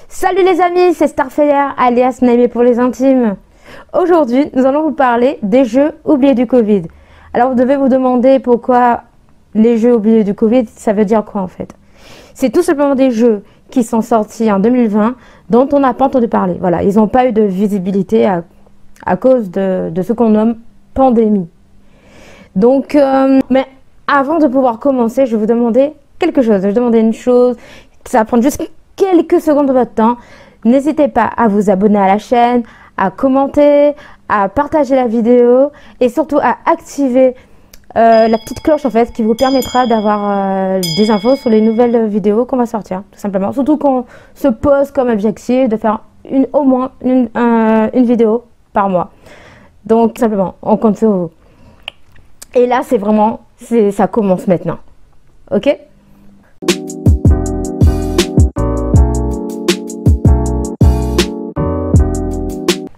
Salut les amis, c'est Starfire alias Naimé pour les intimes. Aujourd'hui, nous allons vous parler des jeux oubliés du Covid. Alors vous devez vous demander pourquoi les jeux oubliés du Covid, ça veut dire quoi en fait? C'est tout simplement des jeux qui sont sortis en 2020 dont on n'a pas entendu parler. Voilà, ils n'ont pas eu de visibilité à cause de ce qu'on nomme pandémie. Donc, mais avant de pouvoir commencer, je vais vous demander quelque chose. Je vais vous demander une chose, ça va prendre juste quelques secondes de votre temps. N'hésitez pas à vous abonner à la chaîne, à commenter, à partager la vidéo et surtout à activer la petite cloche en fait qui vous permettra d'avoir des infos sur les nouvelles vidéos qu'on va sortir tout simplement. Surtout qu'on se pose comme objectif de faire au moins une vidéo par mois. Donc tout simplement, on compte sur vous. Et là c'est vraiment, ça commence maintenant. Ok?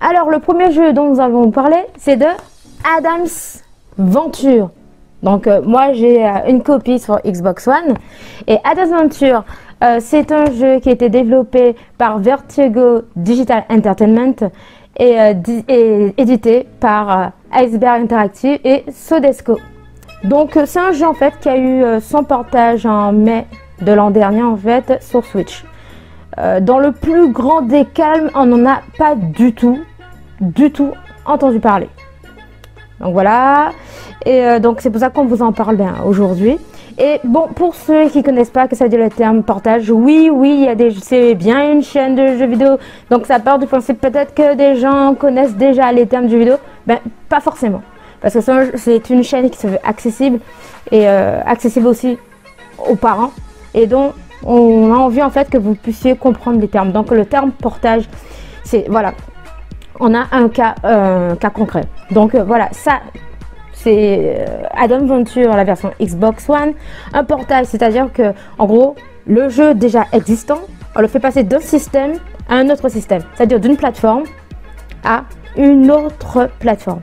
Alors le premier jeu dont nous allons parler, c'est de Adam's Venture. Donc moi j'ai une copie sur Xbox One et Adam's Venture c'est un jeu qui a été développé par Vertigo Digital Entertainment et édité par Iceberg Interactive et Sodesco. Donc c'est un jeu en fait qui a eu son portage en mai de l'an dernier en fait sur Switch. Dans le plus grand des calmes, on n'en a pas du tout entendu parler. Donc voilà, et donc c'est pour ça qu'on vous en parle bien aujourd'hui. Et bon, pour ceux qui connaissent pas que ça dit le terme portage, oui, il y a c'est bien une chaîne de jeux vidéo, donc ça part du principe peut-être que des gens connaissent déjà les termes de jeux vidéo. Ben pas forcément, parce que c'est une chaîne qui se veut accessible et accessible aussi aux parents, et donc on a envie en fait que vous puissiez comprendre les termes. Donc le terme portage, c'est voilà. On a un cas concret. Donc voilà, ça c'est Adam's Venture, la version Xbox One. Un portage, c'est-à-dire que en gros, le jeu déjà existant, on le fait passer d'un système à un autre système. C'est-à-dire d'une plateforme à une autre plateforme.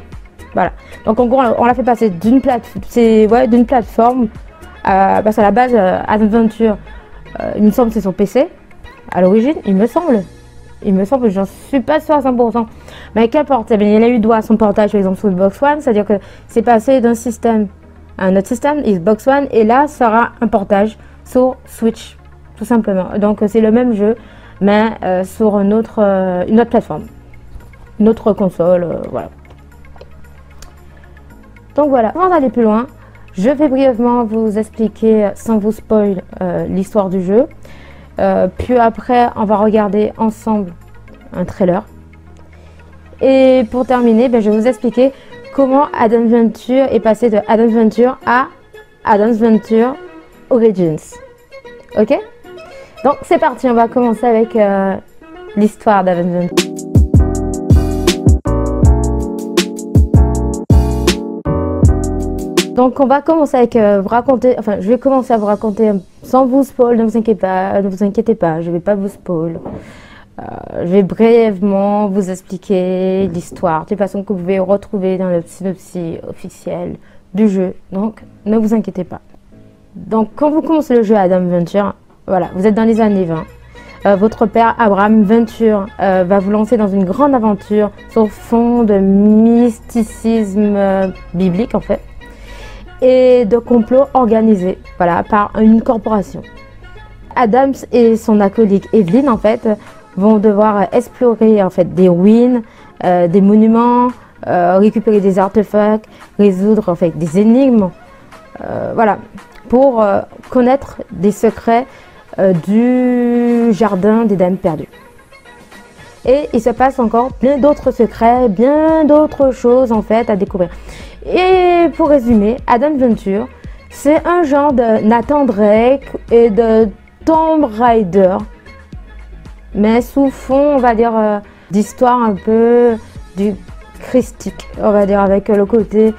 Voilà. Donc en gros, on l'a fait passer d'une plateforme parce qu'à la base, Adam's Venture, il me semble que c'est sur PC à l'origine, il me semble, j'en suis pas sûre à 100%. Mais quel portage? Il a eu droit à son portage par exemple sur Xbox One, c'est-à-dire que c'est passé d'un système à un autre système, Xbox One, et là ça sera un portage sur Switch, tout simplement. Donc c'est le même jeu, mais sur une autre plateforme, une autre console, voilà. Donc voilà, avant d'aller plus loin, je vais brièvement vous expliquer, sans vous spoil, l'histoire du jeu. Puis après, on va regarder ensemble un trailer. Et pour terminer, je vais vous expliquer comment Adam's Venture est passé de Adam's Venture à Adam's Venture Origins. Ok? Donc c'est parti, on va commencer avec l'histoire d'Adam's Venture. Donc on va commencer avec vous raconter, enfin je vais commencer à vous raconter sans vous spoil, ne vous inquiétez pas, je vais pas vous spoil. Je vais brièvement vous expliquer l'histoire, de façon que vous pouvez retrouver dans le synopsis officiel du jeu, donc ne vous inquiétez pas. Donc quand vous commencez le jeu Adam's Venture, voilà, vous êtes dans les années 20. Votre père Abraham Venture va vous lancer dans une grande aventure sur fond de mysticisme biblique en fait, et de complot organisé, voilà, par une corporation. Adams et son acolyte Evelyn en fait vont devoir explorer en fait des ruines, des monuments, récupérer des artefacts, résoudre en fait des énigmes, voilà, pour connaître des secrets du jardin des dames perdues. Et il se passe encore plein d'autres secrets, bien d'autres choses en fait à découvrir. Et pour résumer, Adam's Venture, c'est un genre de Nathan Drake et de Tomb Raider, mais sous fond, on va dire, d'histoire un peu du christique, on va dire, avec le côté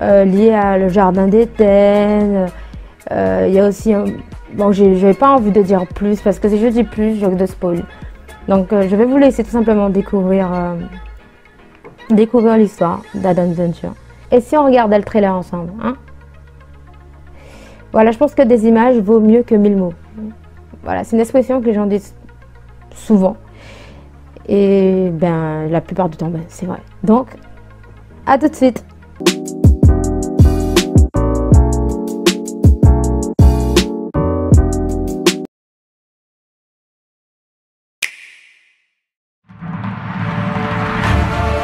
lié à le jardin d'Éden. Il y a aussi, bon, j'ai pas envie de dire plus parce que si je dis plus, je risque de spoil. Donc je vais vous laisser tout simplement découvrir l'histoire d'Adam's Venture. Et si on regardait le trailer ensemble, hein? Voilà, je pense que des images vaut mieux que 1000 mots. Voilà, c'est une expression que les gens disent souvent. Et ben, la plupart du temps, ben, c'est vrai. Donc, à tout de suite.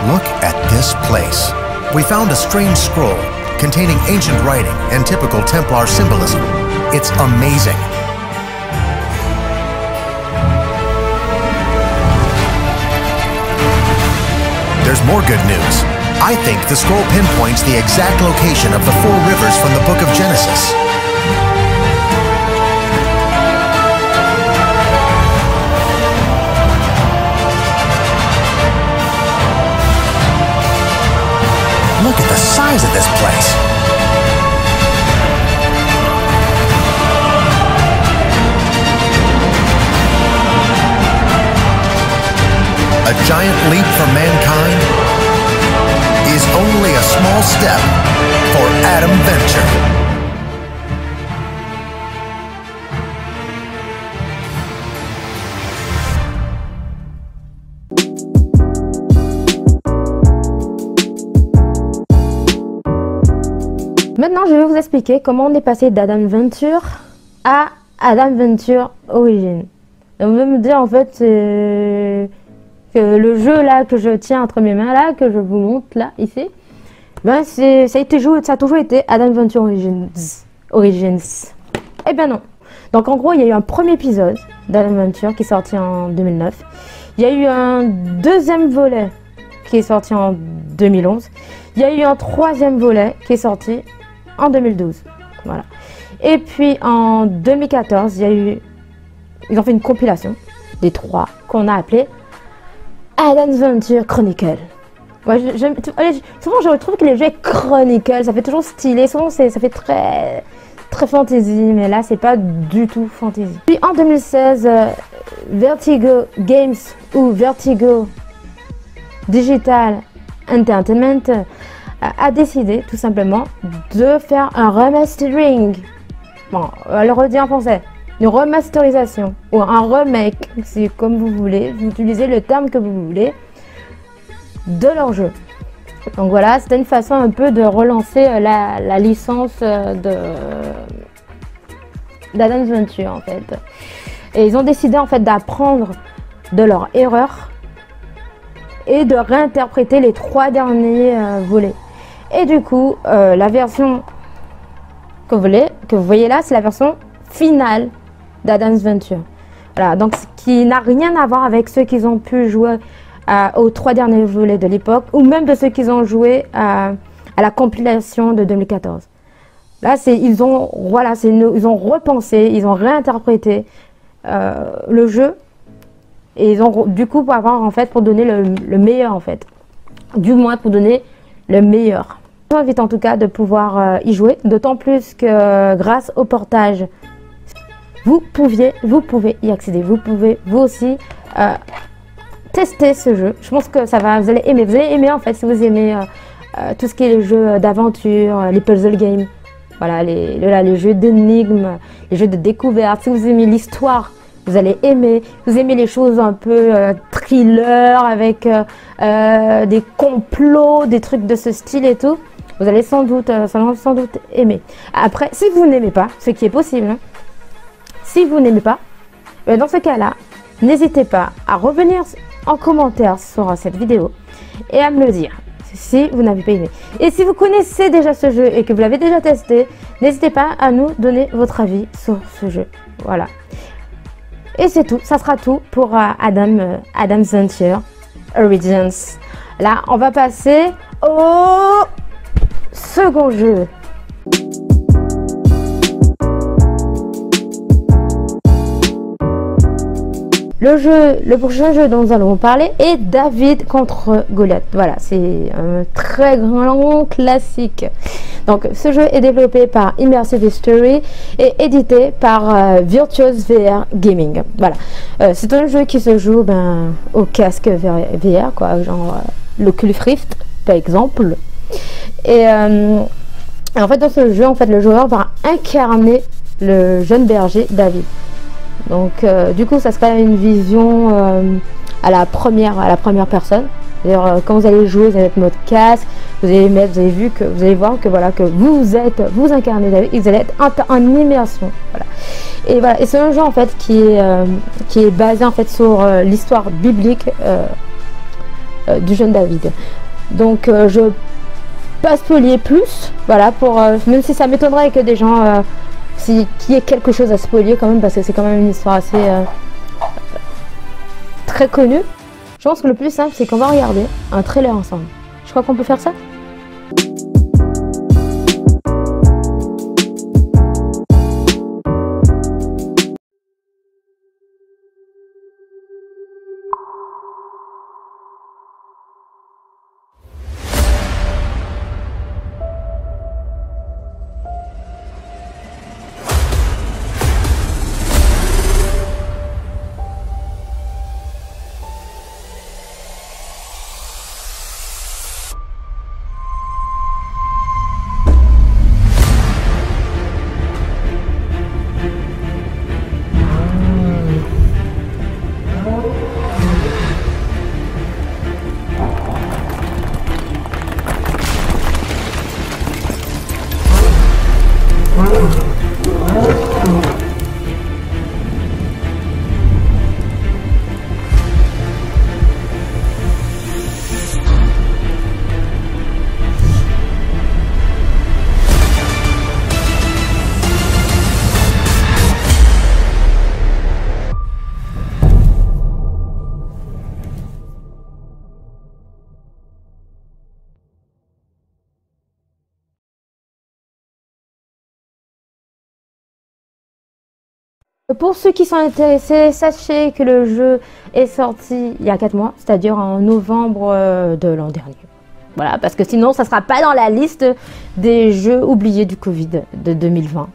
Look at this place. We found a strange scroll containing ancient writing and typical Templar symbolism. It's amazing. There's more good news. I think the scroll pinpoints the exact location of the 4 rivers from the Book of Genesis. Look at the size of this place. A giant leap for mankind is only a small step for Adam Venture. Maintenant, je vais vous expliquer comment on est passé d'Adam Venture à Adam Venture Origins. Donc, vous allez me dire en fait que le jeu là que je tiens entre mes mains là, que je vous montre là, ici, ben ça a toujours été Adam Venture Origins. Eh bien non. Donc en gros, il y a eu un premier épisode d'Adam Venture qui est sorti en 2009. Il y a eu un deuxième volet qui est sorti en 2011. Il y a eu un troisième volet qui est sorti en 2012. Voilà. Et puis en 2014, ils ont fait une compilation des 3 qu'on a appelé Adam's Venture Chronicle. Ouais, souvent je trouve que les jeux Chronicle, ça fait toujours stylé. Souvent ça fait très fantasy, mais là c'est pas du tout fantasy. Puis en 2016, Vertigo Games ou Vertigo Digital Entertainment a décidé tout simplement de faire un remastering. Bon, on va le redire en français. Une remasterisation ou un remake, c'est comme vous voulez, vous utilisez le terme que vous voulez, de leur jeu. Donc voilà, c'était une façon un peu de relancer la licence d'Adam's Venture en fait. Et ils ont décidé en fait d'apprendre de leurs erreurs et de réinterpréter les 3 derniers volets. Et du coup, la version que vous voyez là, c'est la version finale d'Adam's Venture. Voilà, donc ce qui n'a rien à voir avec ceux qui ont pu jouer aux 3 derniers volets de l'époque, ou même de ceux qui ont joué à la compilation de 2014. Là, ils ont repensé, ils ont réinterprété le jeu, et ils ont du coup pour donner le meilleur en fait, du moins pour donner le meilleur. Je vous invite en tout cas de pouvoir y jouer, d'autant plus que grâce au portage, vous pouvez y accéder. Vous pouvez vous aussi tester ce jeu. Je pense que vous allez aimer. Vous allez aimer en fait si vous aimez tout ce qui est les jeux d'aventure, les puzzle games, voilà, les jeux d'énigmes, les jeux de découverte. Si vous aimez l'histoire, vous allez aimer. Vous aimez les choses un peu thriller avec des complots, des trucs de ce style et tout. Vous allez sans doute aimer. Après, si vous n'aimez pas, ce qui est possible, hein, si vous n'aimez pas, dans ce cas-là, n'hésitez pas à revenir en commentaire sur cette vidéo et à me le dire si vous n'avez pas aimé. Et si vous connaissez déjà ce jeu et que vous l'avez déjà testé, n'hésitez pas à nous donner votre avis sur ce jeu. Voilà. Et c'est tout, ça sera tout pour Adam's Venture Origins. Là, on va passer au second jeu. Le prochain jeu dont nous allons parler est David contre Goliath. Voilà, c'est un très grand classique. Donc, ce jeu est développé par Immersive History et édité par Virtuos VR Gaming. Voilà, c'est un jeu qui se joue au casque VR, quoi, genre l'Oculus Rift, par exemple. Et Et en fait, dans ce jeu, en fait, le joueur va incarner le jeune berger David. Donc, du coup, ça serait une vision à la première personne. C'est-à-dire, quand vous allez jouer, vous allez mettre votre casque, vous allez voir que voilà, que vous incarnez David, et vous allez être en immersion. Voilà. Et voilà, et c'est un jeu en fait qui est basé en fait sur l'histoire biblique du jeune David. Donc, je pas spoiler plus, voilà, pour même si ça m'étonnerait que des gens qu'il y ait quelque chose à spoiler quand même, parce que c'est quand même une histoire assez très connue. Je pense que le plus simple, c'est qu'on va regarder un trailer ensemble. Je crois qu'on peut faire ça. Pour ceux qui sont intéressés, sachez que le jeu est sorti il y a 4 mois, c'est-à-dire en novembre de l'an dernier. Voilà, parce que sinon, ça ne sera pas dans la liste des jeux oubliés du Covid de 2020.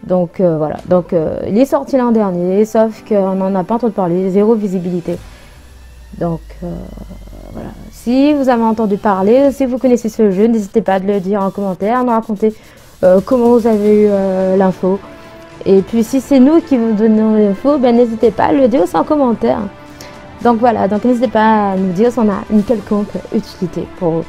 Donc voilà, donc il est sorti l'an dernier, sauf qu'on n'en a pas entendu parler, zéro visibilité. Donc voilà, si vous avez entendu parler, si vous connaissez ce jeu, n'hésitez pas à le dire en commentaire, nous raconter comment vous avez eu l'info. Et puis si c'est nous qui vous donnons l'info, ben, n'hésitez pas à le dire aussi en commentaire. Donc voilà, donc n'hésitez pas à nous dire si on a une quelconque utilité pour vous.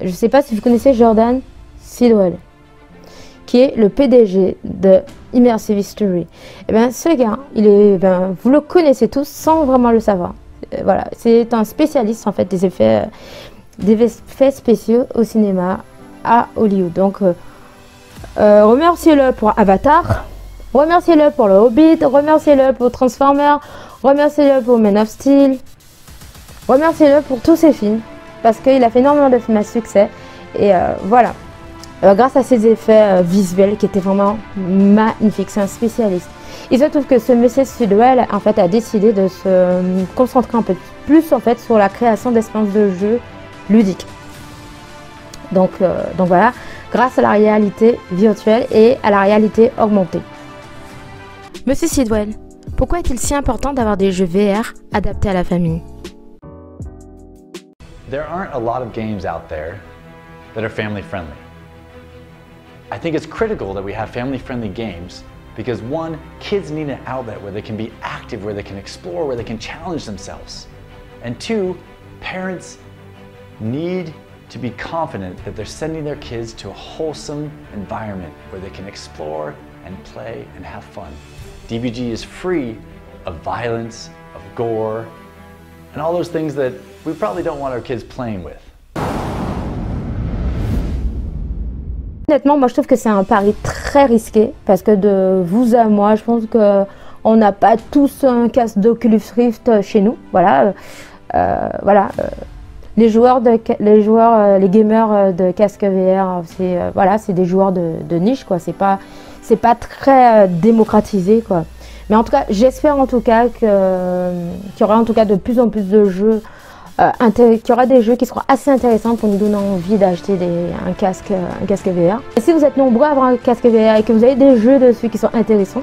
Je ne sais pas si vous connaissez Jordan Sidwell, qui est le PDG de Immersive History. Et bien ce gars, vous le connaissez tous sans vraiment le savoir. Voilà, c'est un spécialiste en fait des effets spéciaux au cinéma à Hollywood. Donc remerciez-le pour Avatar, remerciez-le pour le Hobbit, remerciez-le pour Transformers, remerciez-le pour Man of Steel, remerciez-le pour tous ses films, parce qu'il a fait énormément de films à succès. Et voilà, grâce à ses effets visuels qui étaient vraiment magnifiques, c'est un spécialiste. Il se trouve que ce monsieur Sidwell en fait a décidé de se concentrer un peu plus en fait sur la création d'espaces de jeu ludiques. Donc voilà, grâce à la réalité virtuelle et à la réalité augmentée. Monsieur Sidwell, pourquoi est-il si important d'avoir des jeux VR adaptés à la famille? There aren't a lot of games out there that are family friendly. I think it's critical that we have family friendly games because one, kids need an outlet where they can be active, where they can explore, where they can challenge themselves. And two, parents need to be confident that they're sending their kids to a wholesome environment where they can explore and play and have fun. DBG is free of violence, of gore, and all those things that we probably don't want our kids playing with. Honnêtement, moi je trouve que c'est un pari très risqué parce que de vous à moi, je pense que on n'a pas tous un casque d'Oculus Rift chez nous. Voilà, les gamers de casque VR, c'est des joueurs de niche quoi. C'est pas très démocratisé quoi. Mais en tout cas, j'espère en tout cas qu'il y aura en tout cas de plus en plus de jeux, qu'il y aura des jeux qui seront assez intéressants pour nous donner envie d'acheter un casque VR. Et si vous êtes nombreux à avoir un casque VR et que vous avez des jeux dessus qui sont intéressants,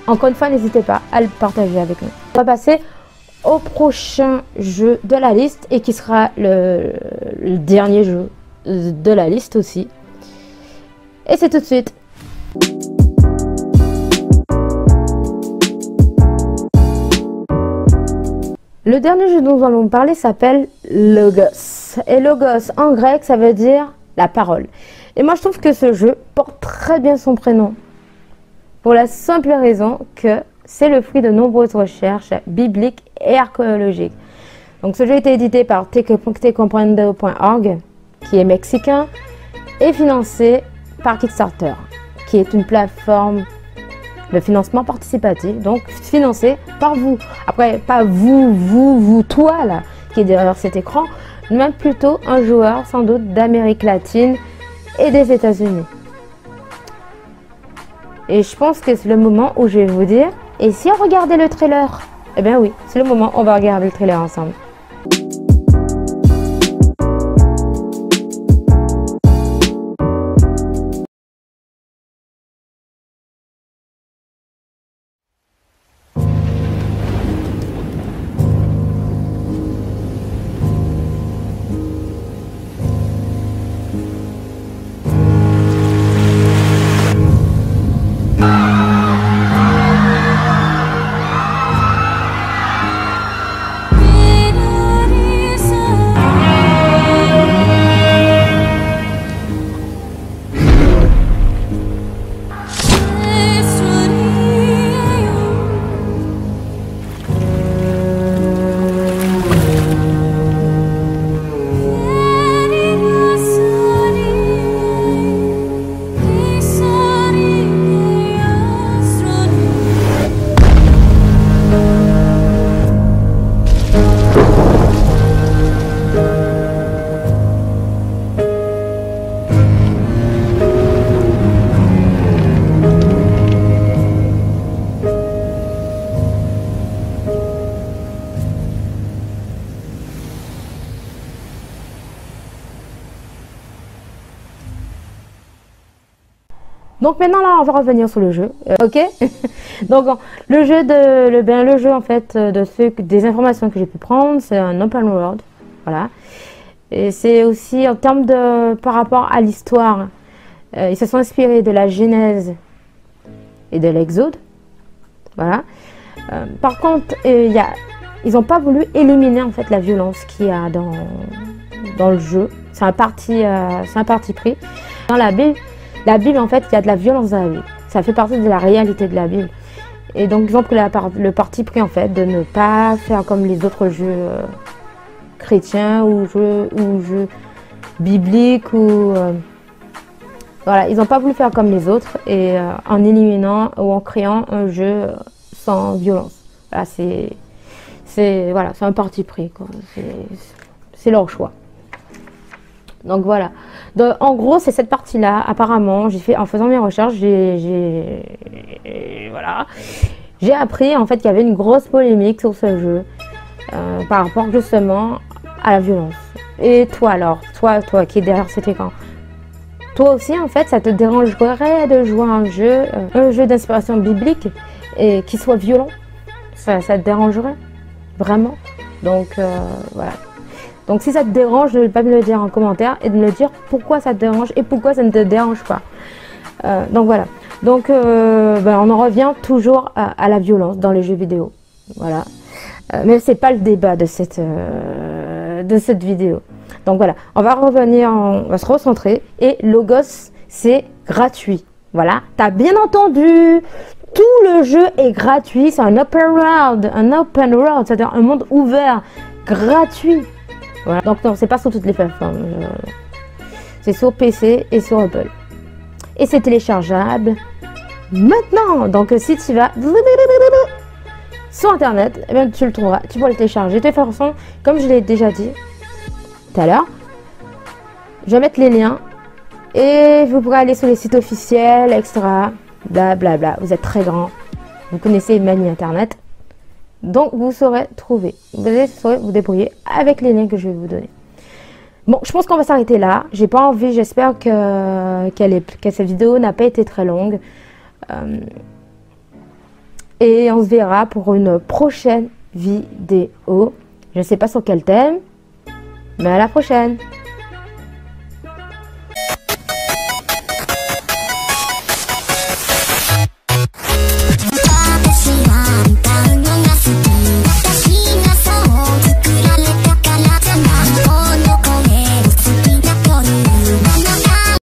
encore une fois, n'hésitez pas à le partager avec nous. On va passer au prochain jeu de la liste et qui sera le dernier jeu de la liste aussi. Et c'est tout de suite. Le dernier jeu dont nous allons parler s'appelle Logos. Et Logos en grec, ça veut dire la parole. Et moi, je trouve que ce jeu porte très bien son prénom. Pour la simple raison que c'est le fruit de nombreuses recherches bibliques et archéologiques. Donc ce jeu a été édité par tecomprendo.org, qui est mexicain, et financé par Kickstarter, qui est une plateforme de financement participatif, donc financé par vous. Après, pas vous, toi là, qui est derrière cet écran, mais plutôt un joueur sans doute d'Amérique latine et des États-Unis. Et je pense que c'est le moment où je vais vous dire, et si on regardait le trailer? Eh bien oui, c'est le moment où on va regarder le trailer ensemble. Donc maintenant là on va revenir sur le jeu, ok. Donc le jeu en fait des informations que j'ai pu prendre, c'est un open world, voilà. Et c'est aussi en termes de par rapport à l'histoire, ils se sont inspirés de la Genèse et de l'Exode, voilà. Par contre ils n'ont pas voulu éliminer en fait la violence qu'il y a dans le jeu. C'est un parti pris. Dans la Bible, en fait, il y a de la violence dans la Bible. Ça fait partie de la réalité de la Bible. Et donc, ils ont pris le parti pris, en fait, de ne pas faire comme les autres jeux chrétiens ou jeux bibliques. Voilà, ils n'ont pas voulu faire comme les autres et en éliminant ou en créant un jeu sans violence. Voilà, c'est un parti pris, quoi. C'est leur choix. Donc voilà. Donc, en gros, c'est cette partie-là. Apparemment, en faisant mes recherches, j'ai appris en fait qu'il y avait une grosse polémique sur ce jeu par rapport justement à la violence. Et toi alors, toi qui es derrière cet écran, toi aussi en fait, ça te dérangerait de jouer à un jeu d'inspiration biblique et qui soit violent? Ça te dérangerait vraiment? Donc voilà. Donc si ça te dérange, ne pas me le dire en commentaire et de me le dire pourquoi ça te dérange et pourquoi ça ne te dérange pas. Donc voilà. Donc on en revient toujours à la violence dans les jeux vidéo. Voilà. Mais c'est pas le débat de cette vidéo. Donc voilà. On va revenir, on va se recentrer. Et Logos, c'est gratuit. Voilà. T'as bien entendu. Tout le jeu est gratuit. C'est un open world. Un open world, c'est-à-dire un monde ouvert, gratuit. Voilà. Donc non, c'est pas sur toutes les plateformes. C'est sur PC et sur Apple. Et c'est téléchargeable maintenant. Donc si tu vas sur internet, eh bien, tu le trouveras. Tu pourras le télécharger. De toute façon, comme je l'ai déjà dit tout à l'heure, je vais mettre les liens et vous pourrez aller sur les sites officiels, etc. Blablabla. Vous êtes très grand. Vous connaissez les manies internet. Donc vous saurez trouver, vous saurez vous débrouiller avec les liens que je vais vous donner. Bon, je pense qu'on va s'arrêter là. J'ai pas envie, j'espère que cette vidéo n'a pas été très longue. Et on se verra pour une prochaine vidéo. Je ne sais pas sur quel thème, mais à la prochaine!